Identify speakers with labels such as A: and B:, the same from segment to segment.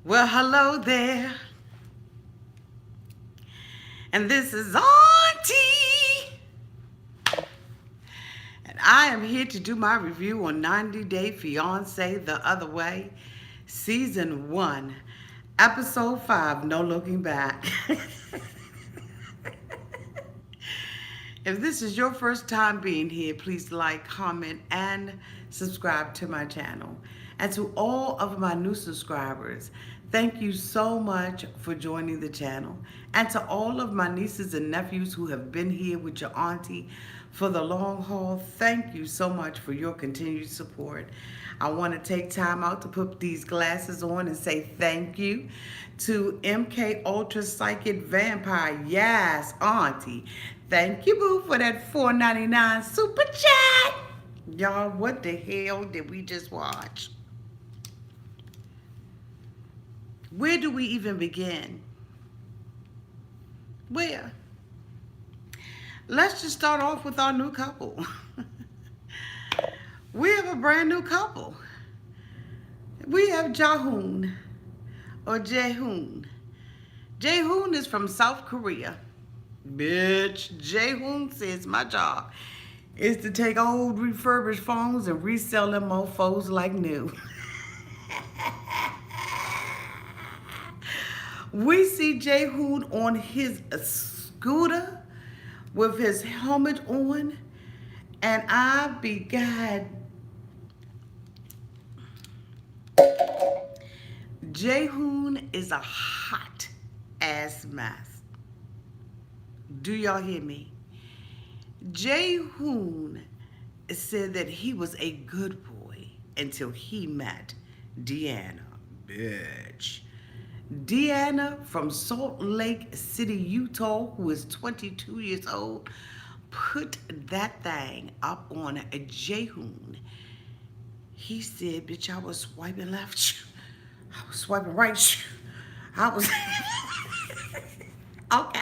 A: Well, hello there. And this is Auntie. And I am here to do my review on 90 Day Fiance The Other Way, Season 1, Episode 5, No Looking Back. If this is your first time being here, please like, comment, and subscribe to my channel. And to all of my new subscribers, thank you so much for joining the channel. And to all of my nieces and nephews who have been here with your auntie for the long haul, thank you so much for your continued support. I want to take time out to put these glasses on and say thank you to MK Ultra Psychic Vampire. Yes, Auntie. Thank you, boo, for that $4.99 super chat. Y'all, what the hell did we just watch? Where do we even begin? Where? Let's just start off with our new couple. We have a brand new couple. We have Jaehoon, or Jaehoon. Jaehoon is from South Korea. Bitch, Jaehoon says my job is to take old refurbished phones and resell them mofos like new. We see Jaehoon on his scooter with his helmet on, and I be God. Jaehoon is a hot ass mess. Do y'all hear me? Jaehoon said that he was a good boy until he met Deanna. Bitch. Deanna from Salt Lake City, Utah, who is 22 years old, put that thing up on a Jaehoon. He said, bitch, I was swiping left. I was swiping right. I was... Okay.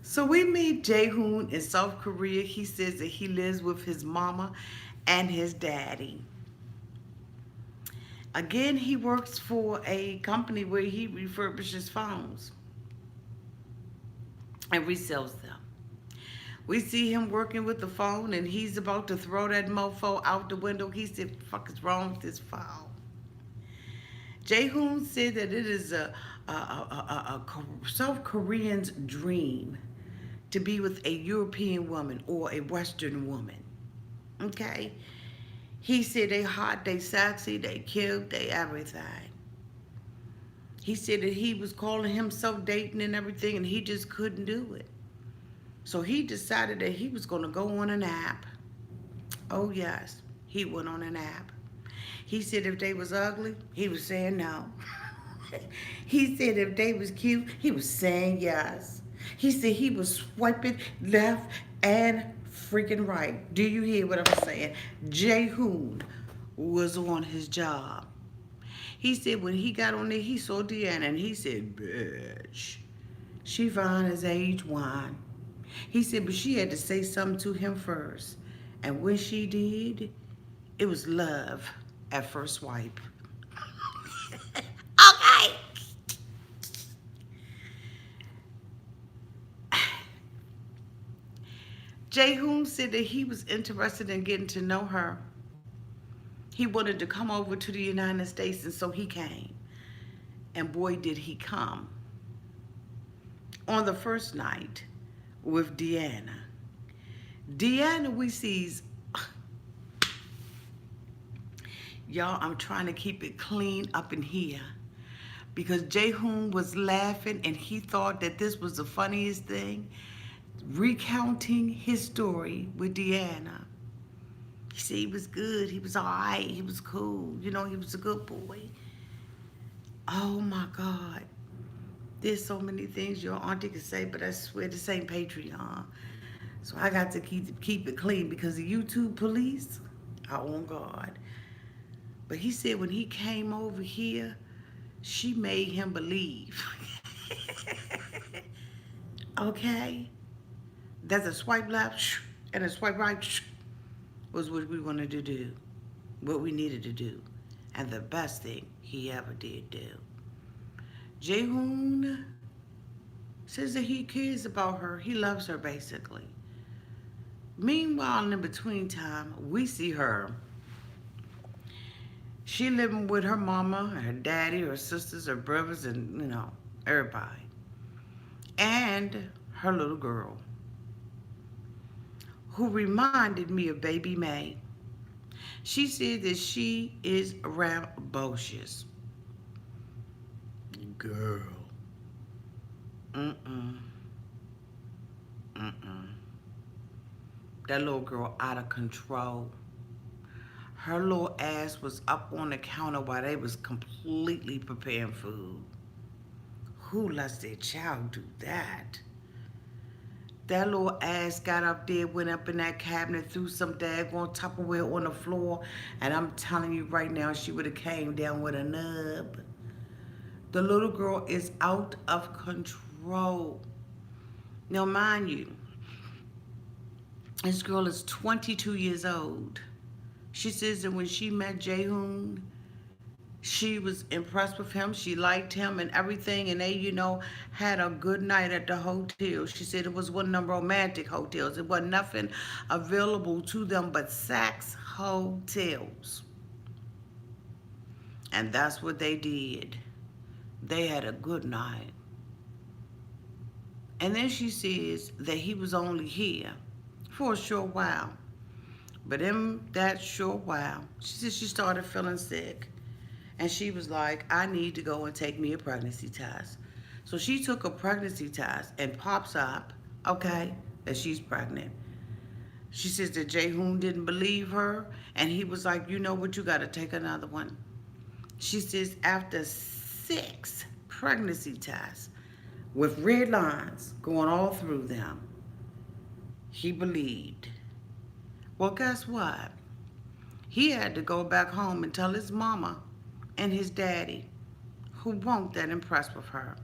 A: So we meet Jaehoon in South Korea. He says that he lives with his mama and his daddy. Again, he works for a company where he refurbishes phones and resells them. We see him working with the phone, and he's about to throw that mofo out the window. He said, what the fuck is wrong with this phone? Jaehoon said that it is a South Korean's dream to be with a European woman or a Western woman. Okay? He said they hot, they sexy, they cute, they everything. He said that he was calling himself dating and everything, and he just couldn't do it. So he decided that he was going to go on an app. Oh, yes, he went on an app. He said if they was ugly, he was saying no. He said if they was cute, he was saying yes. He said he was swiping left and freaking right. Do you hear what I'm saying? Jaehoon was on his job. He said when he got on there, he saw Deanna, and he said, bitch, she fine as age wine. He said, but she had to say something to him first. And when she did, it was love at first swipe. Okay. Jaehoon said that he was interested in getting to know her. He wanted to come over to the United States, and so he came. And boy, did he come. On the first night with Deanna. Deanna, we sees... Y'all, I'm trying to keep it clean up in here, because Jaehoon was laughing, and he thought that this was the funniest thing, recounting his story with Deanna. He said he was good, he was all right, he was cool, you know, he was a good boy. Oh my God. There's so many things your auntie could say, but I swear this ain't Patreon. So I got to keep it clean, because the YouTube police are on guard. But he said when he came over here, she made him believe. Okay? That's a swipe left and a swipe right was what we wanted to do, what we needed to do. and the best thing he ever did do. Jaehoon says that he cares about her. He loves her basically. Meanwhile, in between time, we see her. She living with her mama, her daddy, her sisters, her brothers, and everybody. And her little girl, who reminded me of Baby May. She said that she is rambunctious. Girl. Mm-mm. Mm-mm. That little girl out of control. Her little ass was up on the counter while they was completely preparing food. Who lets their child do that? That little ass got up there, went up in that cabinet, threw some daggone Tupperware on the floor, and I'm telling you right now, she would have came down with a nub. The little girl is out of control. Now, mind you, this girl is 22 years old. She says that when she met Jaehoon, she was impressed with him. She liked him and everything, and they, had a good night at the hotel. She said it was one of them romantic hotels. It wasn't nothing available to them but Saks hotels. And that's what they did. They had a good night. And then she says that he was only here for a short while. But in that short while, she said she started feeling sick. And she was like, I need to go and take me a pregnancy test. So she took a pregnancy test and pops up, okay, that she's pregnant. She says that Jaehoon didn't believe her. And he was like, you know what, you got to take another one. She says after 6 pregnancy tests with red lines going all through them, he believed. Well, guess what? He had to go back home and tell his mama and his daddy, who weren't that impressed with her.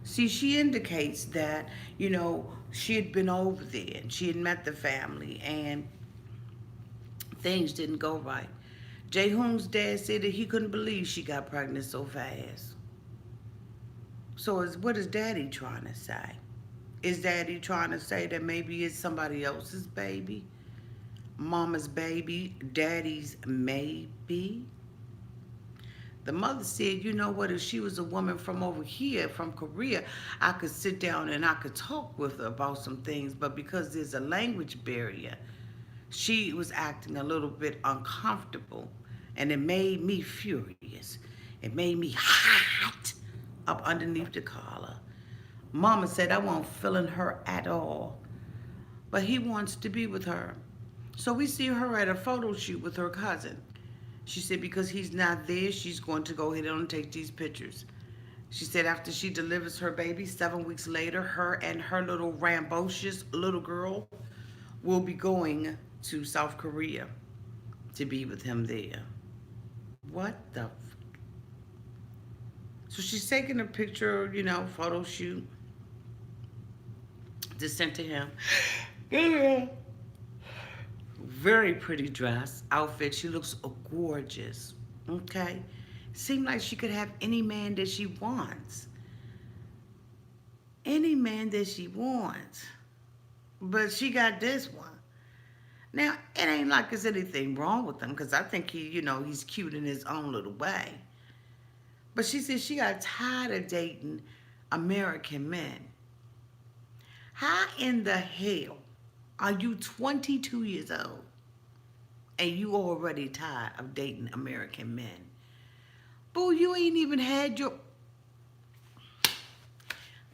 A: See, she indicates that, she had been over there and she had met the family and things didn't go right. Jaehoon's dad said that he couldn't believe she got pregnant so fast. So what is daddy trying to say? Is daddy trying to say that maybe it's somebody else's baby? Mama's baby, daddy's maybe? The mother said, you know what, if she was a woman from over here, from Korea, I could sit down and I could talk with her about some things, but because there's a language barrier, she was acting a little bit uncomfortable, and it made me furious. It made me hot up underneath the collar. Mama said I wasn't feeling her at all, but he wants to be with her. So we see her at a photo shoot with her cousin. She said because he's not there, she's going to go ahead and take these pictures. She said after she delivers her baby, 7 weeks later, her and her little rambunctious little girl will be going to South Korea to be with him there. What the? So she's taking a picture, photo shoot to send to him. Yeah. Very pretty dress, outfit. She looks gorgeous. Okay? Seemed like she could have any man that she wants. Any man that she wants. But she got this one. Now, it ain't like there's anything wrong with him, because I think he's cute in his own little way. But she said she got tired of dating American men. How in the hell are you 22 years old and you already tired of dating American men? Boo, you ain't even had your...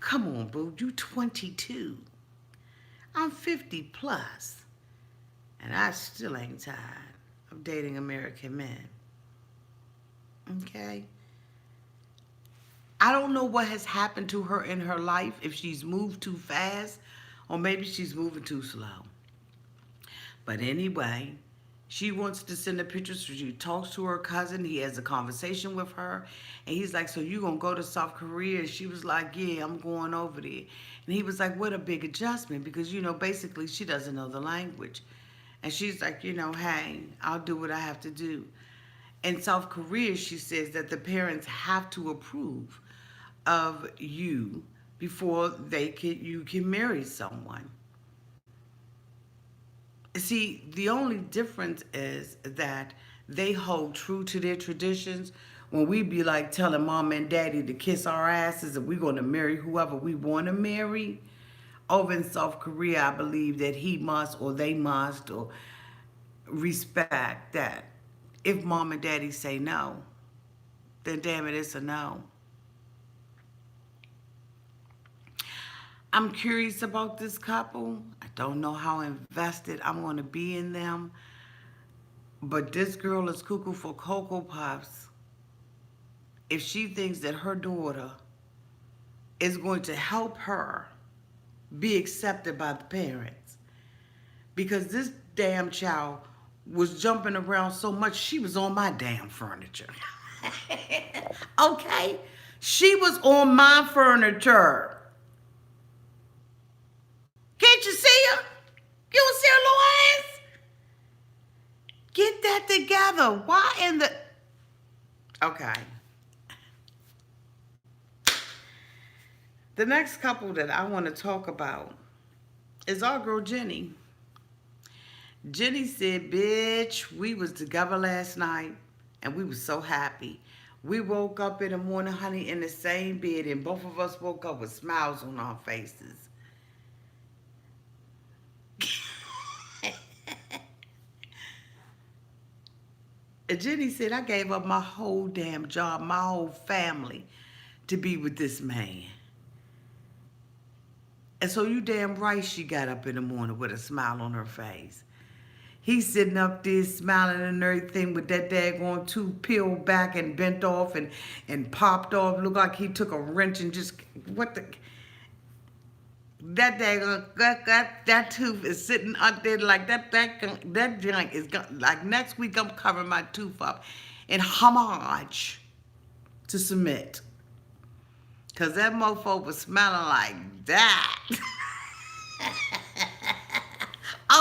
A: Come on, boo, you 22. I'm 50 plus, and I still ain't tired of dating American men. Okay? I don't know what has happened to her in her life, if she's moved too fast or maybe she's moving too slow. But anyway, she wants to send the pictures. She talks to her cousin. He has a conversation with her. And he's like, so you going to go to South Korea? And she was like, yeah, I'm going over there. And he was like, what a big adjustment, because, basically she doesn't know the language. And she's like, hey, I'll do what I have to do. In South Korea, she says that the parents have to approve of you before you can marry someone. See, the only difference is that they hold true to their traditions. When we be like telling mom and daddy to kiss our asses and we're going to marry whoever we want to marry, over in South Korea, I believe that he must or they must or respect that. If mom and daddy say no, then damn it, it's a no. I'm curious about this couple. I don't know how invested I'm going to be in them. But this girl is cuckoo for Cocoa Puffs if she thinks that her daughter is going to help her be accepted by the parents. Because this damn child was jumping around so much, she was on my damn furniture. Okay? She was on my furniture. Can't you see her? You don't see her little ass? Get that together. Why in the... Okay. The next couple that I want to talk about is our girl Jenny. Jenny said, bitch, we was together last night and we was so happy. We woke up in the morning, honey, in the same bed, and both of us woke up with smiles on our faces. And Jenny said, I gave up my whole damn job, my whole family, to be with this man. And so you damn right she got up in the morning with a smile on her face. He's sitting up there smiling and everything with that daggone tooth peeled back and bent off and popped off. Looked like he took a wrench and just, what the... That daggone, that tooth is sitting up there like that joint is gonna, like next week I'm covering my tooth up in homage to Submit. Cause that mofo was smelling like that.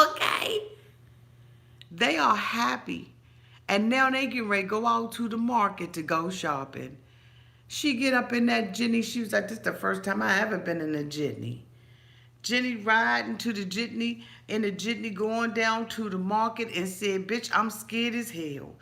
A: Okay. They are happy. And now they get ready to go out to the market to go shopping. She get up in that jitney. She was like, this is the first time I ever been in a jitney. Jenny riding to the jitney, in the jitney going down to the market and said, bitch, I'm scared as hell.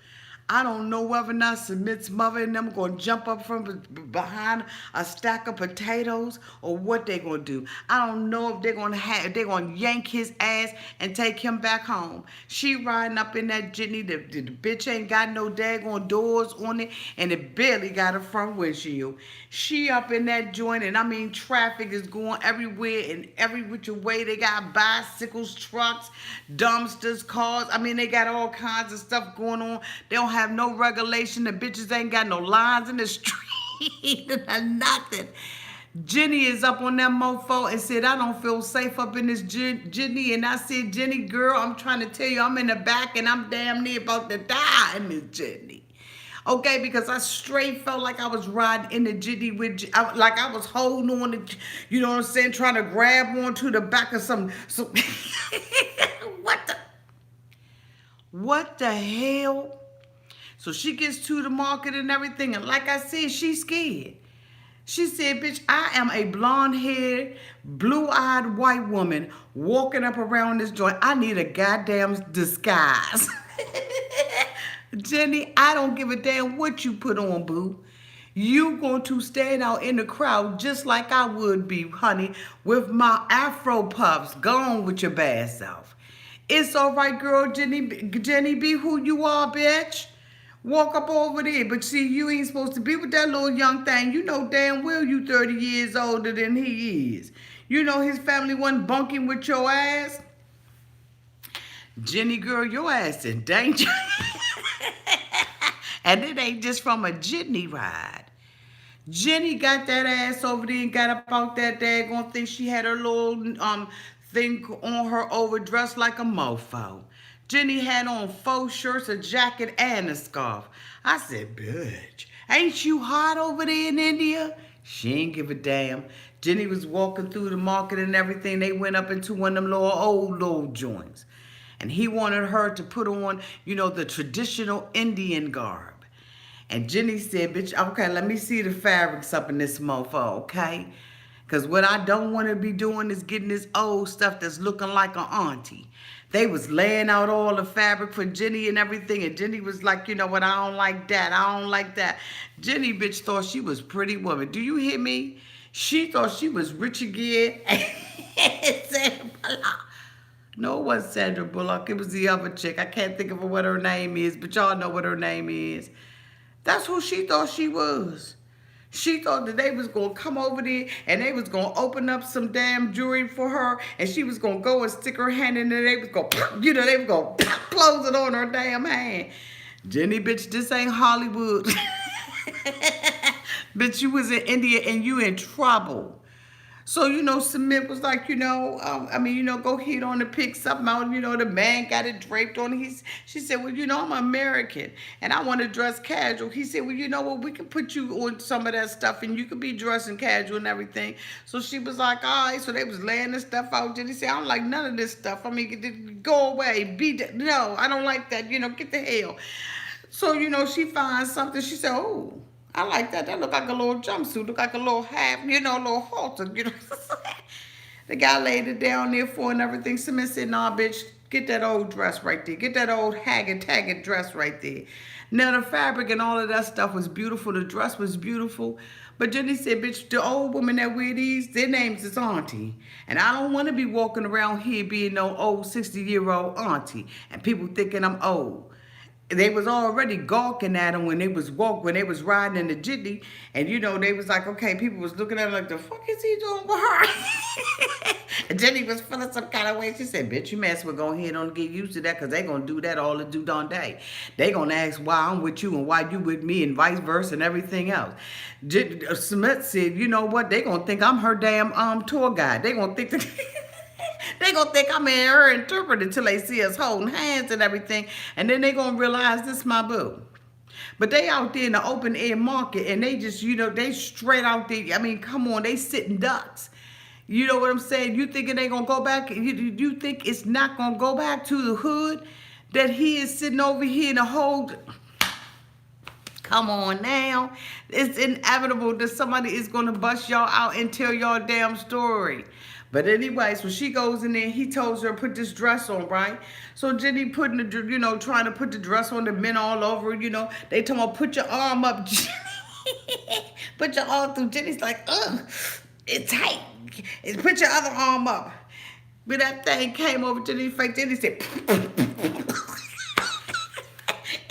A: I don't know whether or not Submit's mother and them going to jump up from behind a stack of potatoes or what they going to do. I don't know if they're going to yank his ass and take him back home. She riding up in that jitney. The bitch ain't got no daggone doors on it and it barely got a front windshield. She up in that joint, and I mean traffic is going everywhere and every which way. They got bicycles, trucks, dumpsters, cars. I mean, they got all kinds of stuff going on. They don't have no regulation. The bitches ain't got no lines in the street and nothing. Jenny is up on that mofo and said, I don't feel safe up in this Jenny. And I said, Jenny, girl, I'm trying to tell you, I'm in the back and I'm damn near about to die in this Jenny. Okay, because I straight felt like I was riding in the jitney like I was holding on to, you know what I'm saying, trying to grab onto the back of some what the hell? So she gets to the market and everything, and like I said, she's scared. She said, bitch, I am a blonde-haired, blue-eyed white woman walking up around this joint. I need a goddamn disguise. Jenny, I don't give a damn what you put on, boo. You going to stand out in the crowd just like I would be, honey, with my Afro puffs. Go on with your bad self. It's all right, girl, Jenny, be who you are, bitch. Walk up over there. But see, you ain't supposed to be with that little young thing. You know damn well you 30 years older than he is. You know his family wasn't bunking with your ass. Jenny, girl, your ass in danger. And it ain't just from a jitney ride. Jenny got that ass over there and got up out that daggone thing. She had her little thing on her overdressed like a mofo. Jenny had on 4 shirts, a jacket, and a scarf. I said, bitch, ain't you hot over there in India? She ain't give a damn. Jenny was walking through the market and everything. They went up into one of them little joints. And he wanted her to put on, you know, the traditional Indian garb. And Jenny said, bitch, okay, let me see the fabrics up in this mofo, okay? Because what I don't want to be doing is getting this old stuff that's looking like an auntie. They was laying out all the fabric for Jenny and everything. And Jenny was like, you know what, I don't like that. I don't like that. Jenny, bitch, thought she was Pretty Woman. Do you hear me? She thought she was rich again. No, it wasn't Sandra Bullock. It was the other chick. I can't think of what her name is, but y'all know what her name is. That's who she thought she was. She thought that they was going to come over there and they was going to open up some damn jewelry for her and she was going to go and stick her hand in there. They was going to, you know, they was going to close it on her damn hand. Jenny, bitch, this ain't Hollywood. Bitch, you was in India and you in trouble. So, you know, Submit was like, you know, go ahead on and pick something out. You know, the man got it draped on. She said, well, you know, I'm American and I want to dress casual. He said, well, you know what, we can put you on some of that stuff and you could be dressing casual and everything. So she was like, all right. So they was laying this stuff out. Jenny said, I don't like none of this stuff. I mean, go away. No, I don't like that. You know, get the hell. So, you know, she finds something. She said, oh, I like that. That look like a little jumpsuit. Look like a little hat, you know, a little halter, you know. The guy laid it down there for and everything. Submit said, nah, bitch, get that old dress right there. Get that old haggard dress right there. Now, the fabric and all of that stuff was beautiful. The dress was beautiful. But Jenny said, bitch, the old women that wear these, their names is Auntie. And I don't want to be walking around here being no old 60-year-old auntie. And people thinking I'm old. They was already gawking at him when they was riding in the jitney, and you know they was like, okay, people was looking at him like, the fuck is he doing with her? And Jenny was feeling some kind of way. She said, bitch, you might as well go ahead and get used to that, because they gonna do that all the do-darn day. They gonna ask why I'm with you and why you with me and vice versa and everything else. Smith said, you know what? They gonna think I'm her damn tour guide. They gonna think that. They gonna think I'm in her interpreter until they see us holding hands and everything, and then they gonna realize this my boo. But they out there in the open air market, and they just, you know, they straight out there. I mean, come on, they sitting ducks. You know what I'm saying? You thinking they gonna go back? You think it's not gonna go back to the hood that he is sitting over here in the whole? Come on now. It's inevitable that somebody is going to bust y'all out and tell y'all damn story. But anyway, so she goes in there. He tells her, put this dress on, right? So Jenny putting the, you know, trying to put the dress on, the men all over, you know. They tell her, put your arm up. Put your arm through. Jenny's like, ugh, it's tight. Put your other arm up. But that thing came over Jenny's face. Jenny said,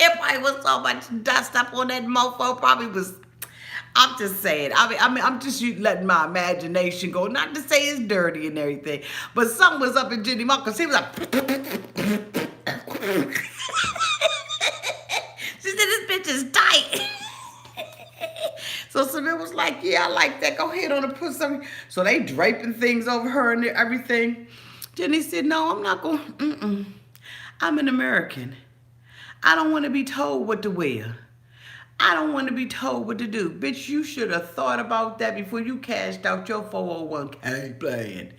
A: it probably was so much dust up on that mofo. Probably was. I'm just saying. I mean, I'm just letting my imagination go. Not to say it's dirty and everything, but something was up in Jenny Mom, because he was like. She said, "This bitch is tight." So Samir was like, "Yeah, I like that. Go ahead on and put some." So they draping things over her and everything. Jenny said, "No, I'm not going. I'm an American. I don't want to be told what to wear. I don't want to be told what to do. Bitch, you should have thought about that before you cashed out your 401k plan.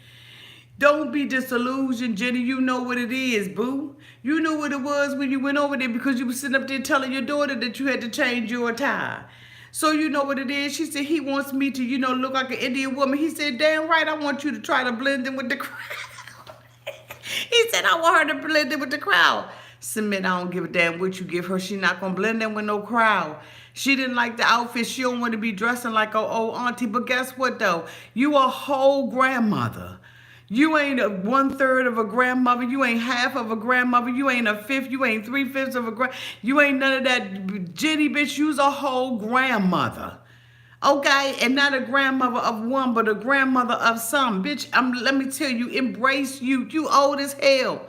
A: Don't be disillusioned, Jenny. You know what it is, boo. You knew what it was when you went over there, because you were sitting up there telling your daughter that you had to change your attire. So you know what it is." She said, he wants me to, you know, look like an Indian woman. He said, damn right, I want you to try to blend in with the crowd. He said, I want her to blend in with the crowd. Submit, I don't give a damn what you give her. She not going to blend in with no crowd. She didn't like the outfit. She don't want to be dressing like an old auntie. But guess what, though? You a whole grandmother. You ain't a 1/3 of a grandmother. You ain't half of a grandmother. You ain't a fifth. You ain't 3/5 of a You ain't none of that, Jenny, bitch. You's a whole grandmother. Okay? And not a grandmother of one, but a grandmother of some. Bitch, let me tell you, embrace you. You old as hell.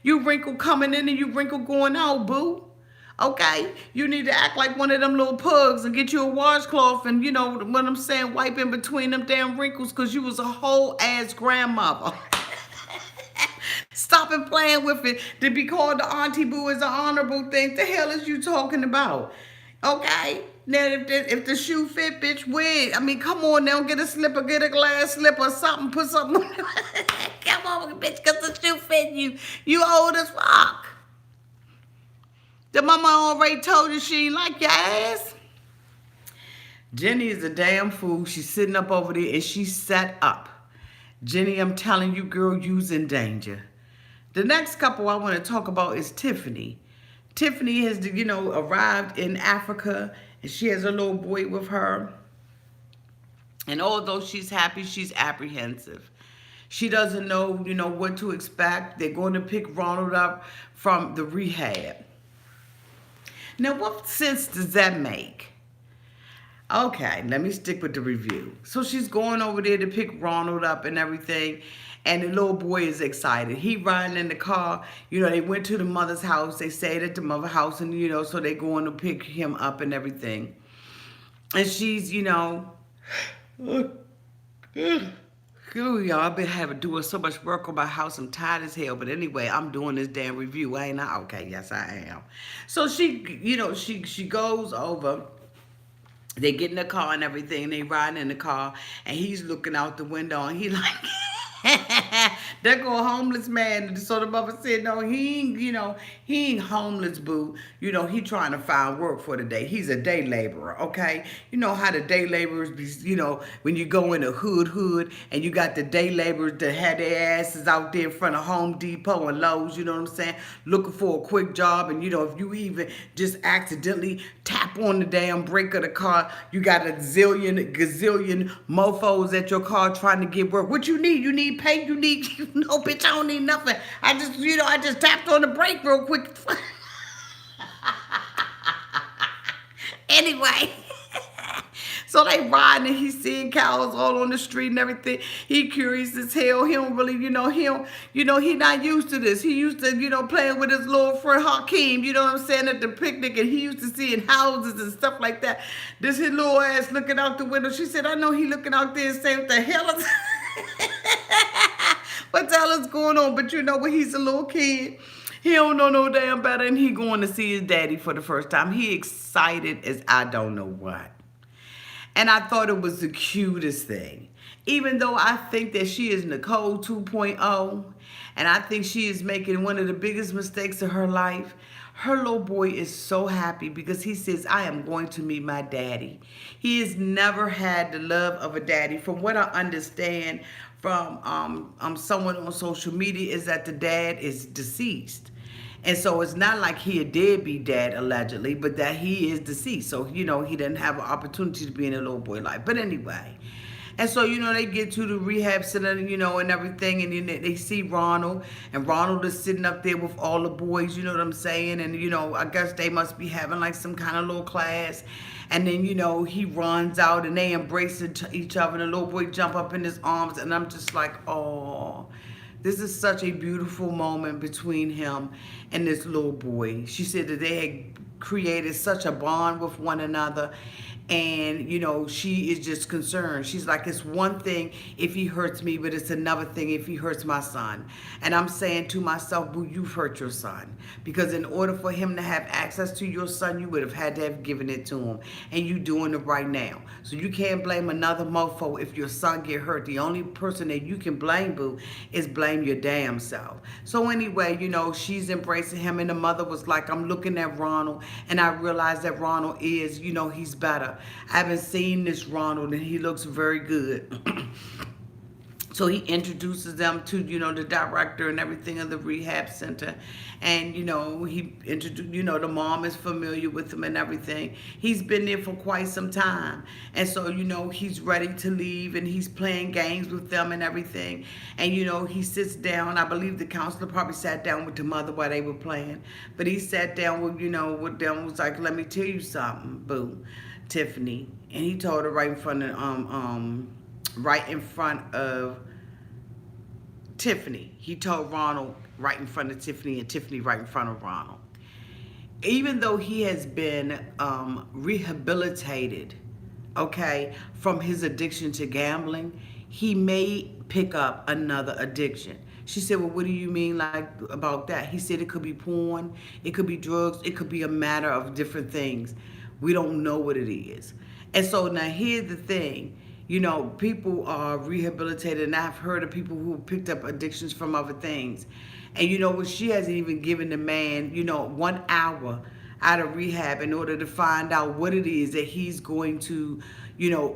A: You wrinkle coming in and you wrinkle going out, boo. Okay? You need to act like one of them little pugs and get you a washcloth and, you know what I'm saying, wipe in between them damn wrinkles, because you was a whole ass grandmother. Stop and playing with it. To be called the auntie boo is an honorable thing. The hell is you talking about? Okay? Now, if the shoe fit, bitch, wear it. I mean, come on now. Get a slipper, get a glass slipper or something. Put something on. Come on, bitch, because the shoe fit you. You old as fuck. The mama already told you she ain't like your ass. Jenny is a damn fool. She's sitting up over there and she's set up. Jenny, I'm telling you, girl, you's in danger. The next couple I want to talk about is Tiffany. Tiffany has, arrived in Africa and she has a little boy with her. And although she's happy, she's apprehensive. She doesn't know, what to expect. They're going to pick Ronald up from the rehab. Now, what sense does that make? Okay, let me stick with the review. So she's going over there to pick Ronald up and everything. And the little boy is excited. He riding in the car. They went to the mother's house. They stayed at the mother's house. And, so they going to pick him up and everything. And she's, y'all, I've been doing so much work on my house. I'm tired as hell. But anyway, I'm doing this damn review. Ain't I? Okay, yes, I am. So she, she goes over. They get in the car and everything. They riding in the car. And he's looking out the window. And he like... There go a homeless man. So the mother said, no, he ain't, he ain't homeless, boo. He trying to find work for the day. He's a day laborer, okay? You know how the day laborers be, when you go in a hood, and you got the day laborers that had their asses out there in front of Home Depot and Lowe's, you know what I'm saying? Looking for a quick job. And, if you even just accidentally tap on the damn brake of the car, you got a gazillion mofos at your car trying to get work. What you need? You need pay? You need... No, bitch, I don't need nothing. I just tapped on the brake real quick. Anyway, so they riding and he's seeing cows all on the street and everything. He curious as hell. He don't really, he not used to this. He used to, playing with his little friend Hakeem, you know what I'm saying, at the picnic, and he used to seeing houses and stuff like that. This his little ass looking out the window. She said, I know he looking out there and saying, what the hell is... What the hell is going on? But when he's a little kid, he don't know no damn better, and he going to see his daddy for the first time. He excited as I don't know what. And I thought it was the cutest thing. Even though I think that she is Nicole 2.0, and I think she is making one of the biggest mistakes of her life, her little boy is so happy because he says, I am going to meet my daddy. He has never had the love of a daddy. From what I understand from someone on social media is that the dad is deceased. And so it's not like he a deadbeat dad, allegedly, but that he is deceased. So, he didn't have an opportunity to be in a little boy's life. But anyway. And so, they get to the rehab center, and everything. And then they see Ronald. And Ronald is sitting up there with all the boys, you know what I'm saying? And, I guess they must be having like some kind of little class. And then, he runs out and they embrace each other. And the little boy jump up in his arms. And I'm just like, oh, this is such a beautiful moment between him and this little boy. She said that they had created such a bond with one another. And, she is just concerned. She's like, it's one thing if he hurts me, but it's another thing if he hurts my son. And I'm saying to myself, boo, you've hurt your son. Because in order for him to have access to your son, you would have had to have given it to him. And you doing it right now. So you can't blame another mofo if your son get hurt. The only person that you can blame, boo, is blame your damn self. So anyway, she's embracing him. And the mother was like, I'm looking at Ronald. And I realized that Ronald is, he's better. I haven't seen this Ronald, and he looks very good. So he introduces them to, the director and everything of the rehab center. And, he introduced, the mom is familiar with him and everything. He's been there for quite some time. And so, he's ready to leave, and he's playing games with them and everything. And, he sits down. I believe the counselor probably sat down with the mother while they were playing. But he sat down with, with them, was like, let me tell you something, boo, Tiffany. And he told her right in front of Tiffany. He told Ronald right in front of Tiffany, and Tiffany right in front of Ronald. Even though he has been rehabilitated, okay, from his addiction to gambling, he may pick up another addiction. She said, well, what do you mean like about that? He said it could be porn, it could be drugs, it could be a matter of different things. We don't know what it is. And so now here's the thing. People are rehabilitated, and I've heard of people who picked up addictions from other things. And she hasn't even given the man, 1 hour out of rehab in order to find out what it is that he's going to,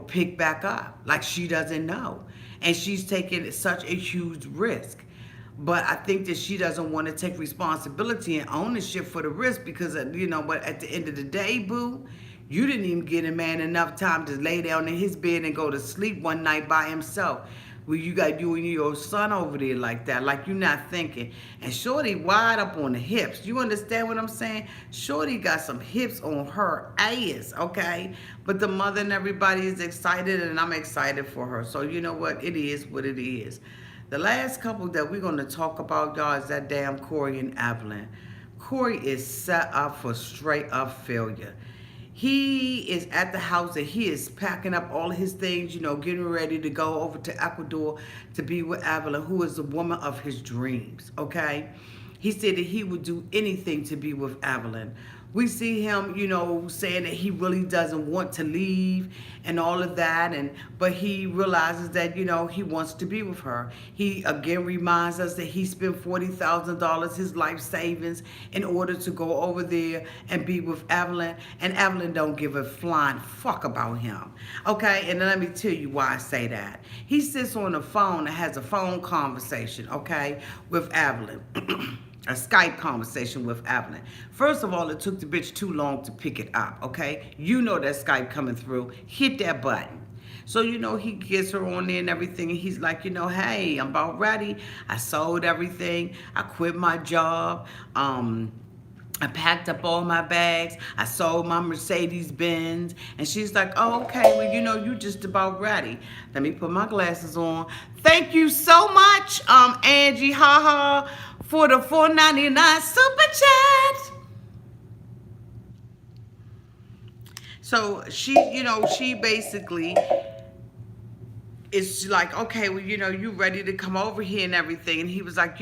A: pick back up. Like she doesn't know. And she's taking such a huge risk. But I think that she doesn't want to take responsibility and ownership for the risk because, but at the end of the day, boo, you didn't even get a man enough time to lay down in his bed and go to sleep one night by himself. Well, you got you and your son over there like that, like you're not thinking. And Shorty wide up on the hips. You understand what I'm saying? Shorty got some hips on her ass, okay? But the mother and everybody is excited, and I'm excited for her. So you know what? It is what it is. The last couple that we're going to talk about, y'all, is that damn Corey and Evelyn. Corey is set up for straight up failure. He is at the house and he is packing up all his things, getting ready to go over to Ecuador to be with Evelyn, who is the woman of his dreams, okay? He said that he would do anything to be with Evelyn. We see him, saying that he really doesn't want to leave and all of that, but he realizes that, he wants to be with her. He again reminds us that he spent $40,000, his life savings, in order to go over there and be with Evelyn, and Evelyn don't give a flying fuck about him. Okay, and let me tell you why I say that. He sits on the phone and has a phone conversation, okay, with Evelyn. A Skype conversation with Evelyn. First of all, it took the bitch too long to pick it up, okay? You know that Skype coming through. Hit that button. So, he gets her on there and everything, and he's like, hey, I'm about ready. I sold everything. I quit my job. I packed up all my bags. I sold my Mercedes Benz. And she's like, oh, okay, well, you just about ready. Let me put my glasses on. Thank you so much, Angie, haha, for the $4.99 super chat. So she basically is like, okay, well, you ready to come over here and everything. And he was like,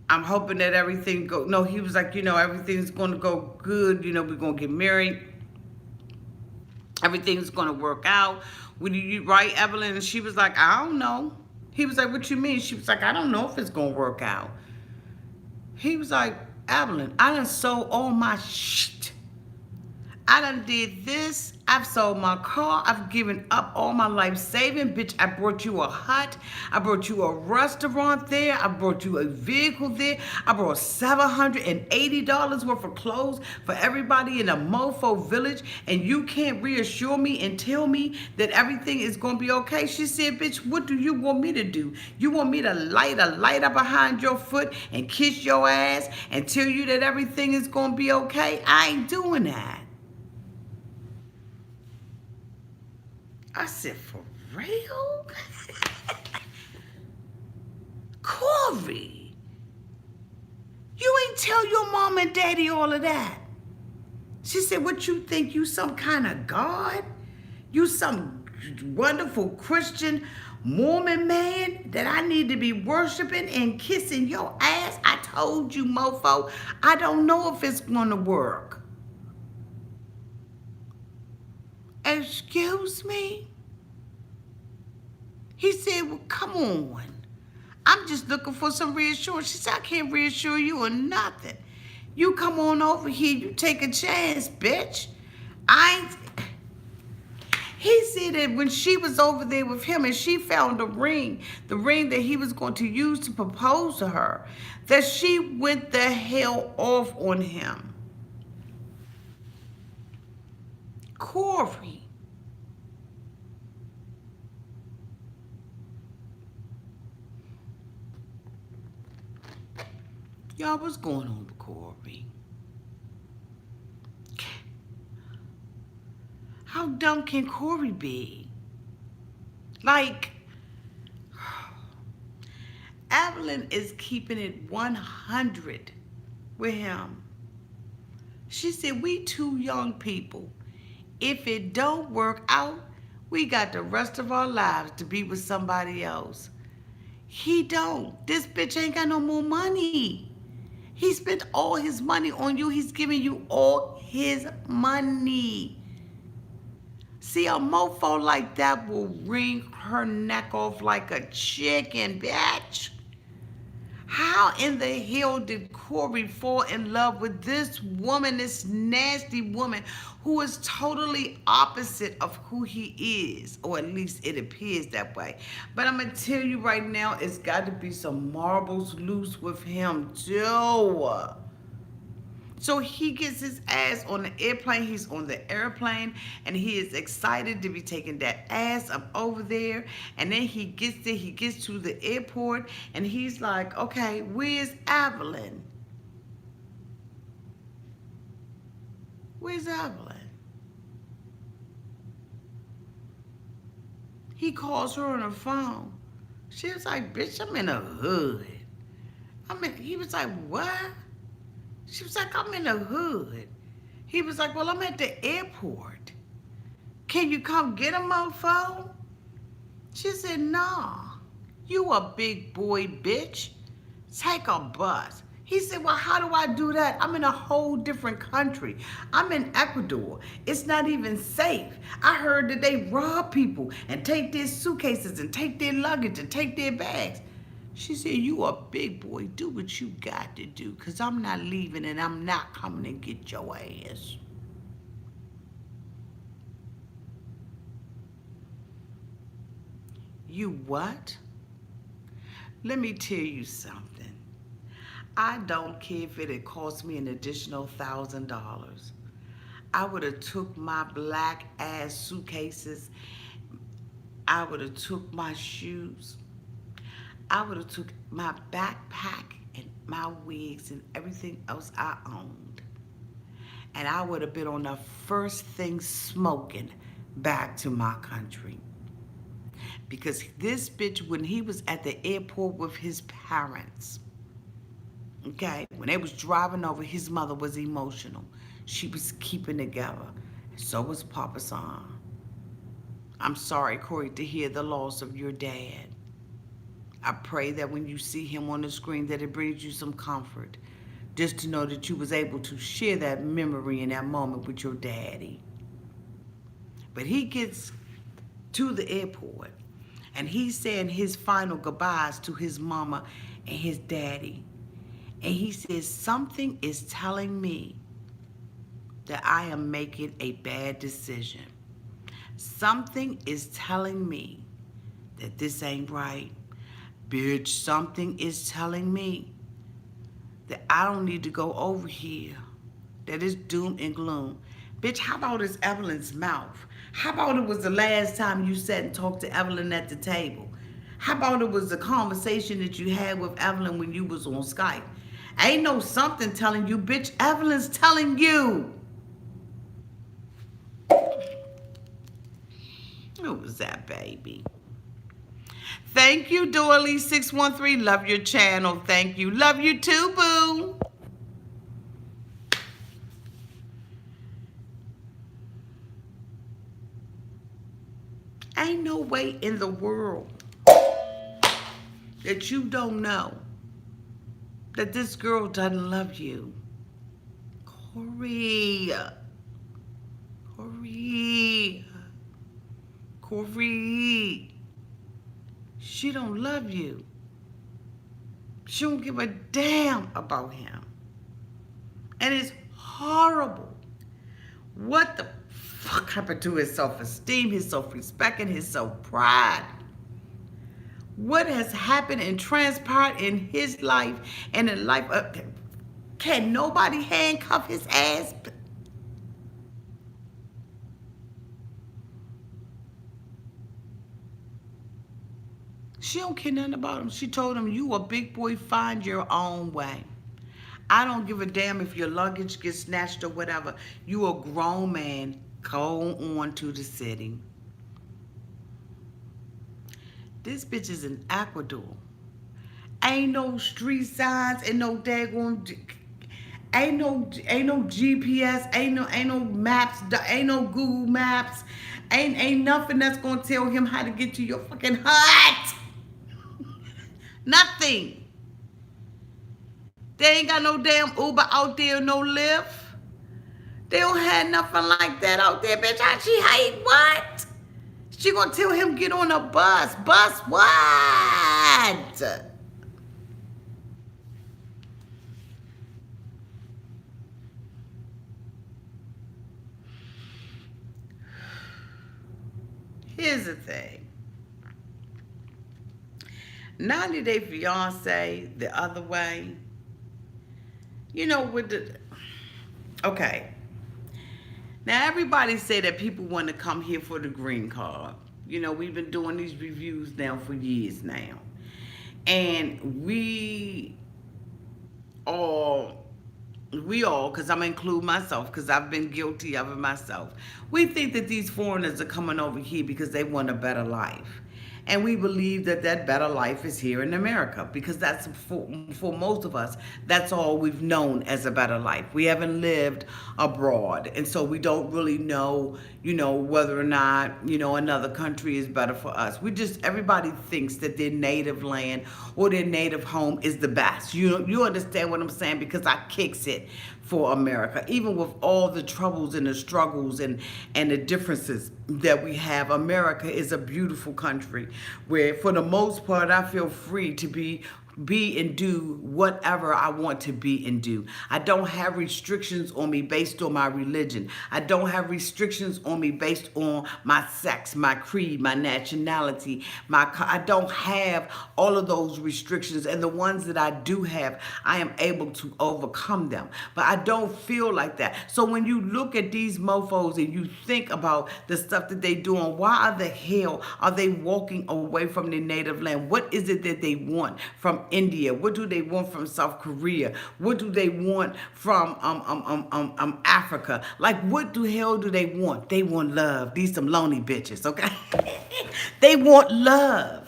A: I'm hoping that everything go. No, he was like, everything's going to go good. We're going to get married. Everything's going to work out. Would you right, Evelyn? And she was like, I don't know. He was like, what you mean? She was like, I don't know if it's going to work out. He was like, Evelyn, I done sold all my shit. I done did this. I've sold my car. I've given up all my life saving. Bitch, I brought you a hut. I brought you a restaurant there. I brought you a vehicle there. I brought $780 worth of clothes for everybody in a mofo village. And you can't reassure me and tell me that everything is going to be okay. She said, bitch, what do you want me to do? You want me to light a lighter behind your foot and kiss your ass and tell you that everything is going to be okay? I ain't doing that. I said, for real? Corey, you ain't tell your mom and daddy all of that. She said, what you think, you some kind of God? You some wonderful Christian Mormon man that I need to be worshiping and kissing your ass? I told you, mofo, I don't know if it's going to work. Excuse me? He said, well, come on. I'm just looking for some reassurance. She said, I can't reassure you or nothing. You come on over here, you take a chance, bitch. He said that when she was over there with him and she found the ring that he was going to use to propose to her, that she went the hell off on him. Corey. Y'all, what's going on with Corey? How dumb can Corey be? Like, Evelyn is keeping it 100 with him. She said, we two young people. If it don't work out, we got the rest of our lives to be with somebody else. He don't. This bitch ain't got no more money. He spent all his money on you. He's giving you all his money. See, a mofo like that will wring her neck off like a chicken, bitch. How in the hell did Corey fall in love with this woman, this nasty woman, who is totally opposite of who he is? Or at least it appears that way. But I'm going to tell you right now, it's got to be some marbles loose with him, too. So he gets his ass on the airplane. He's on the airplane and he is excited to be taking that ass up over there. And then he gets there, he gets to the airport and he's like, okay, where's Evelyn? Where's Evelyn? He calls her on the phone. She was like, bitch, I'm in the hood. He was like, what? She was like, I'm in the hood. He was like, well, I'm at the airport. Can you come get a mofo? She said, nah. You a big boy, bitch. Take a bus. He said, well, how do I do that? I'm in a whole different country. I'm in Ecuador. It's not even safe. I heard that they rob people and take their suitcases and take their luggage and take their bags. She said, you a big boy. Do what you got to do, because I'm not leaving and I'm not coming to get your ass. You what? Let me tell you something. I don't care if it had cost me an additional $1,000. I would have took my black ass suitcases. I would have took my shoes. I would have took my backpack and my wigs and everything else I owned. And I would have been on the first thing smoking back to my country. Because this bitch, when he was at the airport with his parents, okay, when they was driving over, his mother was emotional. She was keeping together. So was Papa San. I'm sorry, Corey, to hear the loss of your dad. I pray that when you see him on the screen that it brings you some comfort. Just to know that you was able to share that memory in that moment with your daddy. But he gets to the airport and he's saying his final goodbyes to his mama and his daddy. And he says, something is telling me that I am making a bad decision. Something is telling me that this ain't right. Bitch, something is telling me that I don't need to go over here. That it's doom and gloom. Bitch, how about it's Evelyn's mouth? How about it was the last time you sat and talked to Evelyn at the table? How about it was the conversation that you had with Evelyn when you was on Skype? Ain't no something telling you, bitch. Evelyn's telling you. Who was that, baby? Thank you, Doily613. Love your channel. Thank you. Love you too, boo. Ain't no way in the world that you don't know that this girl doesn't love you. Corey. Corey. Corey. She don't love you. She don't give a damn about him. And it's horrible. What the fuck happened to his self-esteem, his self-respect, and his self-pride? What has happened and transpired in his life and in life of... Can nobody handcuff his ass? She don't care nothing about him. She told him, you a big boy, find your own way. I don't give a damn if your luggage gets snatched or whatever. You a grown man. Go on to the city. This bitch is in Ecuador. Ain't no street signs, ain't no daggone, ain't no GPS, ain't no maps, ain't no Google Maps, ain't nothing that's gonna tell him how to get to your fucking hut. Nothing. They ain't got no damn Uber out there, no Lyft. They don't have nothing like that out there, bitch. How she hate what? She gonna tell him, get on a bus. Bus what? Here's the thing. 90 Day Fiance The Other Way. With the okay. Now everybody say that people want to come here for the green card. We've been doing these reviews now for years now. And all all, because I'm going to include myself, because I've been guilty of it myself. We think that these foreigners are coming over here because they want a better life. And we believe that that better life is here in America, because that's, for most of us, that's all we've known as a better life. We haven't lived abroad. And so we don't really know, whether or not, another country is better for us. Everybody thinks that their native land or their native home is the best. You understand what I'm saying? Because I kicks it for America. Even with all the troubles and the struggles and the differences that we have, America is a beautiful country where, for the most part, I feel free to be and do whatever I want to be and do. I don't have restrictions on me based on my religion. I don't have restrictions on me based on my sex, my creed, my nationality. I don't have all of those restrictions, and the ones that I do have, I am able to overcome them. But I don't feel like that. So when you look at these mofos and you think about the stuff that they doing, why the hell are they walking away from their native land? What is it that they want from India? What do they want from South Korea? What do they want from Africa? Like, what the hell do they want? They want love. These some lonely bitches, okay? They want love.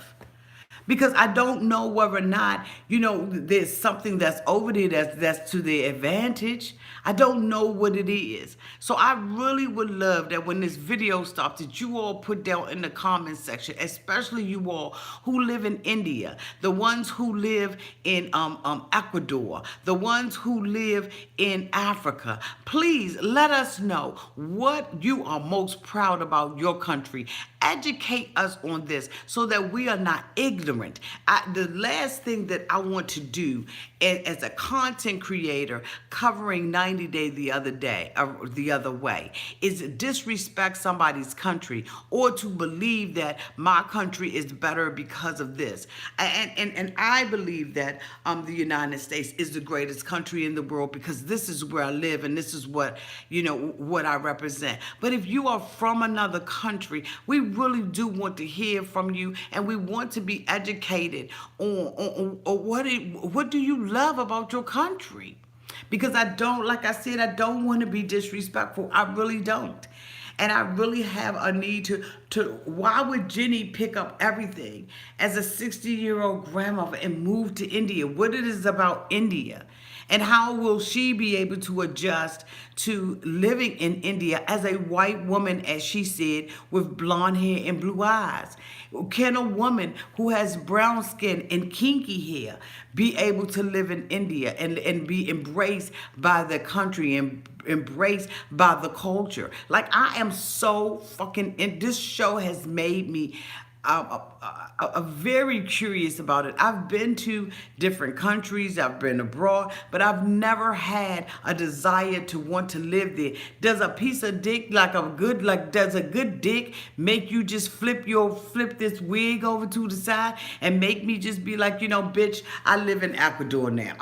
A: Because I don't know whether or not, there's something that's over there that's to their advantage. I don't know what it is. So I really would love that when this video stops, that you all put down in the comment section, especially you all who live in India, the ones who live in Ecuador, the ones who live in Africa. Please let us know what you are most proud about your country. Educate us on this so that we are not ignorant. The last thing that I want to do as a content creator covering 90 Day the other way is disrespect somebody's country, or to believe that my country is better because of this. And I believe that the United States is the greatest country in the world, because this is where I live and this is what I represent. But if you are from another country, we really do want to hear from you, and we want to be educated on what do you love about your country. Because like I said, I don't want to be disrespectful. I really don't. And I really have a need to why would Jenny pick up everything as a 60-year-old grandmother and move to India? What it is about India? And how will she be able to adjust to living in India as a white woman, as she said, with blonde hair and blue eyes? Can a woman who has brown skin and kinky hair be able to live in India and be embraced by the country and embraced by the culture? Like, I am so fucking, and this show has made me very curious about it. I've been to different countries, I've been abroad, but I've never had a desire to want to live there. Does a piece of dick, does a good dick make you just flip this wig over to the side and make me just be like, bitch, I live in Ecuador now?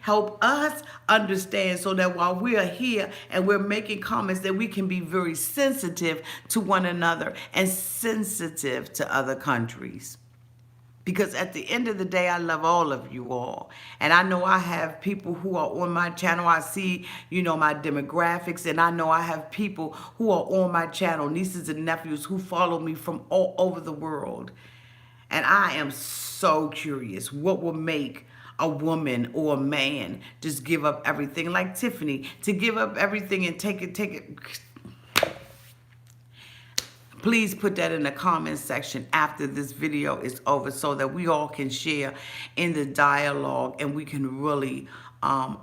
A: Help us understand, so that while we are here and we're making comments, that we can be very sensitive to one another and sensitive to other countries. Because at the end of the day, I love all of you all. And I know I have people who are on my channel. I see, my demographics. And I know I have people who are on my channel, nieces and nephews, who follow me from all over the world. And I am so curious what will make a woman or a man just give up everything, like Tiffany, to give up everything and take it. Please put that in the comment section after this video is over, so that we all can share in the dialogue and we can really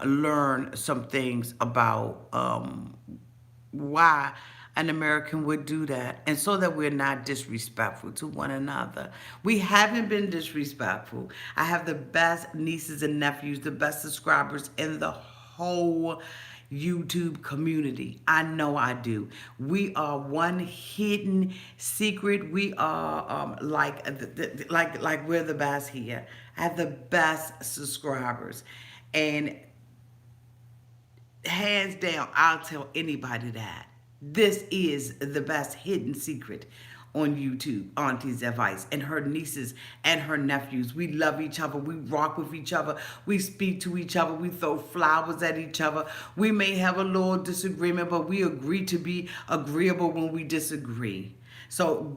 A: learn some things about why an American would do that, and so that we're not disrespectful to one another. We haven't been disrespectful. I have the best nieces and nephews, the best subscribers in the whole YouTube community. I know I do. We are one hidden secret. We are like we're the best here. I have the best subscribers, and hands down, I'll tell anybody that. This is the best hidden secret on YouTube, Auntie's Advice, and her nieces and her nephews. We love each other. We rock with each other. We speak to each other. We throw flowers at each other. We may have a little disagreement, but we agree to be agreeable when we disagree. So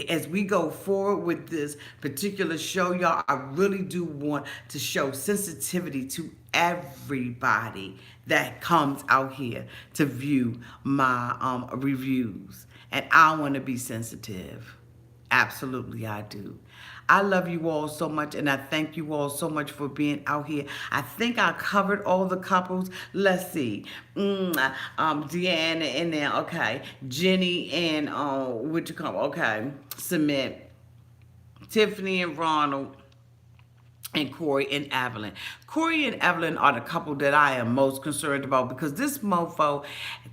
A: as we go forward with this particular show, y'all, I really do want to show sensitivity to everybody that comes out here to view my reviews. And I want to be sensitive. Absolutely, I do. I love you all so much, and I thank you all so much for being out here. I think I covered all the couples. Let's see. Deanna and then, okay, Jenny and, what you call, okay, Submit, Tiffany and Ronald, and Corey and Evelyn. Corey and Evelyn are the couple that I am most concerned about because this mofo,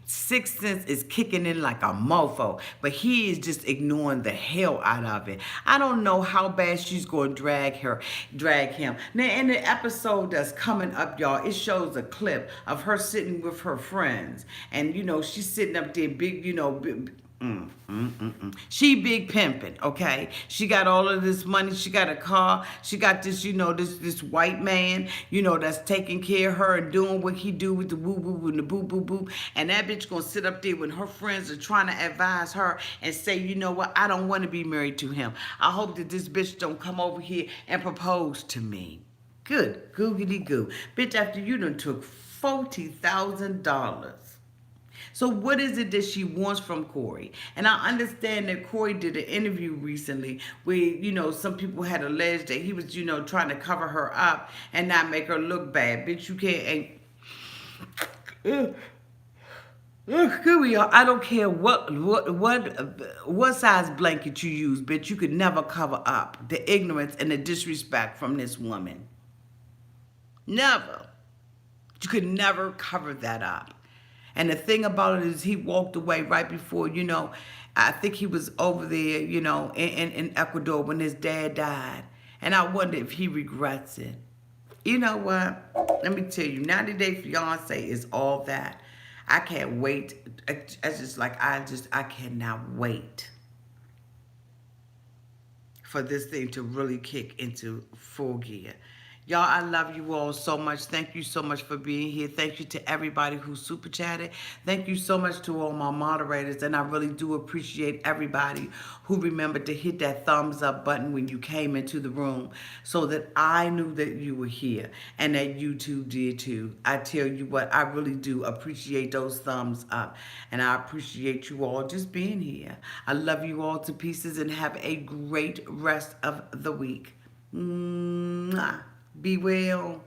A: sixth sense, is kicking in like a mofo, but he is just ignoring the hell out of it. I don't know how bad she's going to drag him. Now, in the episode that's coming up, y'all, it shows a clip of her sitting with her friends, and she's sitting up there, big, she big pimping, okay? She got all of this money. She got a car. She got this, this white man, that's taking care of her and doing what he do with the woo woo and the boo boo boo. And that bitch gonna sit up there when her friends are trying to advise her and say, you know what? I don't want to be married to him. I hope that this bitch don't come over here and propose to me. Good googity goo, bitch. After you done took $40,000. So what is it that she wants from Corey? And I understand that Corey did an interview recently where, some people had alleged that he was, trying to cover her up and not make her look bad. Bitch, you can't. Here we are. I don't care what size blanket you use, bitch. You could never cover up the ignorance and the disrespect from this woman. Never. You could never cover that up. And the thing about it is he walked away right before, I think he was over there, in Ecuador when his dad died. And I wonder if he regrets it. You know what? Let me tell you, 90 Day Fiance is all that. I can't wait. I cannot wait for this thing to really kick into full gear. Y'all, I love you all so much. Thank you so much for being here. Thank you to everybody who super chatted. Thank you so much to all my moderators. And I really do appreciate everybody who remembered to hit that thumbs up button when you came into the room so that I knew that you were here and that YouTube did too. I tell you what, I really do appreciate those thumbs up. And I appreciate you all just being here. I love you all to pieces and have a great rest of the week. Mwah. Be well.